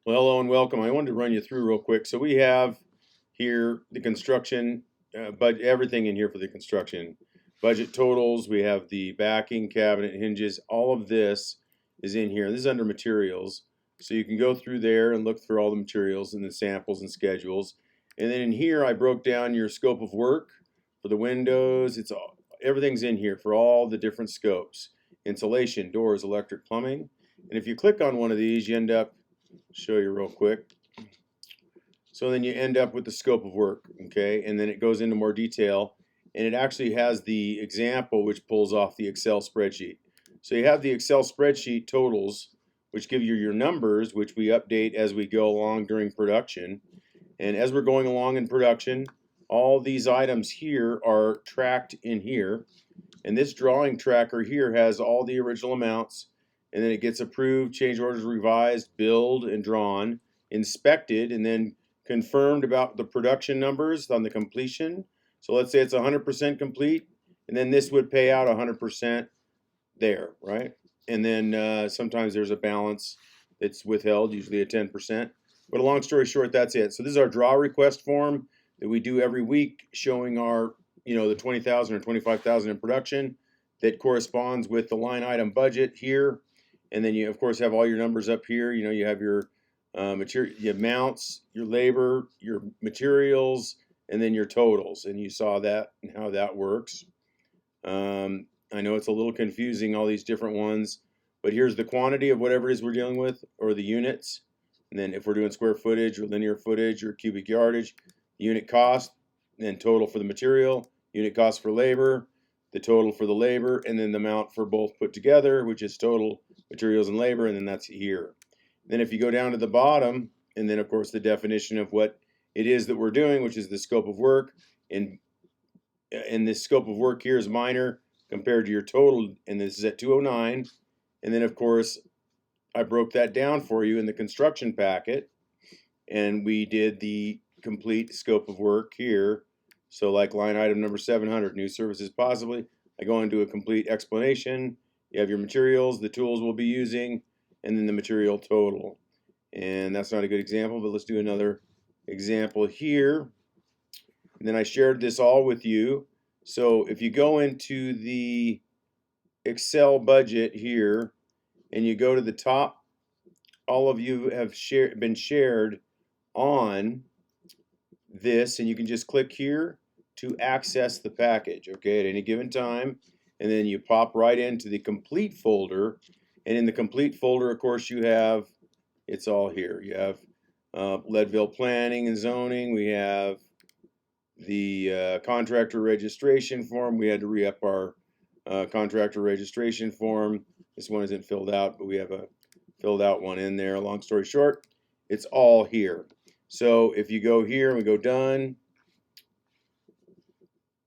Well, hello and welcome. I wanted to run you through real quick. So we have here the construction, but everything in here for the construction. Budget totals, we have the backing, cabinet, hinges, all of this is in here. This is under materials. So you can go through there and look through all the materials and the samples and schedules. And then in here, I broke down your scope of work for the windows. Everything's in here for all the different scopes. Insulation, doors, electric, plumbing. And if you click on one of these, you end up show you real quick. So then you end up with the scope of work, okay? And then it goes into more detail, and it actually has the example which pulls off the Excel spreadsheet. So you have the Excel spreadsheet totals, which give you your numbers, which we update as we go along during production. And as we're going along in production, all these items here are tracked in here. And this drawing tracker here has all the original amounts, and then it gets approved, change orders revised, billed and drawn, inspected, and then confirmed about the production numbers on the completion. So let's say it's 100% complete, and then this would pay out 100% there, right? And then sometimes there's a balance that's withheld, usually a 10%. But a long story short, that's it. So this is our draw request form that we do every week, showing our, the 20,000 or 25,000 in production that corresponds with the line item budget here. And then you, of course, have all your numbers up here. You have your material, your amounts, your labor, your materials, and then your totals. And you saw that and how that works. I know it's a little confusing, all these different ones, but here's the quantity of whatever it is we're dealing with, or the units. And then if we're doing square footage or linear footage or cubic yardage, unit cost, then total for the material, unit cost for labor, the total for the labor, and then the amount for both put together, which is total materials and labor, and then that's here. Then if you go down to the bottom, and then of course the definition of what it is that we're doing, which is the scope of work, and this scope of work here is minor compared to your total, and this is at 209. And then of course I broke that down for you in the construction packet, and we did the complete scope of work here. So like line item number 700, new services possibly, I go into a complete explanation. You have your materials, the tools we'll be using, and then the material total. And that's not a good example, but let's do another example here. And then I shared this all with you. So if you go into the Excel budget here and you go to the top, all of you have been shared on this, and you can just click here to access the package, okay, at any given time. And then you pop right into the complete folder, and in the complete folder, of course, you have, it's all here. You have Leadville planning and zoning. We have the contractor registration form. We had to re-up our contractor registration form. This one isn't filled out, but we have a filled out one in there. Long story short, it's all here. So if you go here and we go done,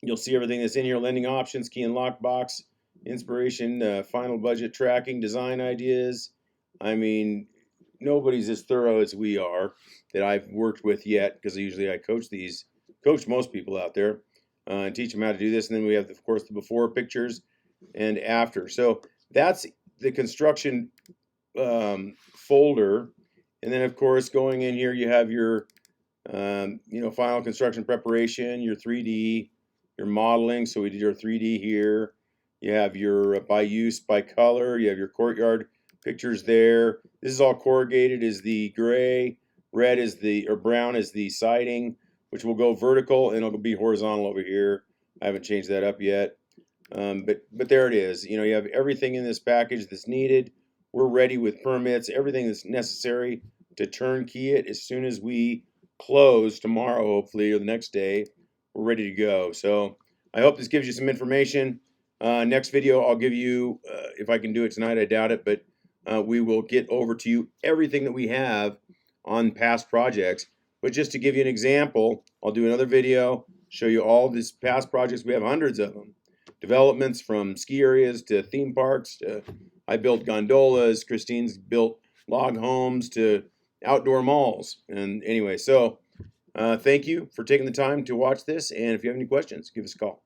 you'll see everything that's in here: lending options, key and lockbox, inspiration, final budget tracking, design ideas. I mean, nobody's as thorough as we are that I've worked with yet, because usually I coach most people out there and teach them how to do this. And then we have, of course, the before pictures and after. So that's the construction folder. And then, of course, going in here, you have your, final construction preparation, your 3D, your modeling. So we did your 3D here. You have your by use, by color. You have your courtyard pictures there. This is all corrugated is the gray, red is or brown is the siding, which will go vertical, and it'll be horizontal over here. I haven't changed that up yet. But there it is. You have everything in this package that's needed. We're ready with permits, everything that's necessary to turnkey it. As soon as we close tomorrow, hopefully, or the next day, we're ready to go. So I hope this gives you some information. Next video, I'll give you, if I can do it tonight, I doubt it, but we will get over to you everything that we have on past projects. But just to give you an example, I'll do another video, show you all these past projects. We have hundreds of them. Developments from ski areas to theme parks to, I built gondolas, Christine's built log homes, to outdoor malls. And anyway, so thank you for taking the time to watch this. And if you have any questions, give us a call.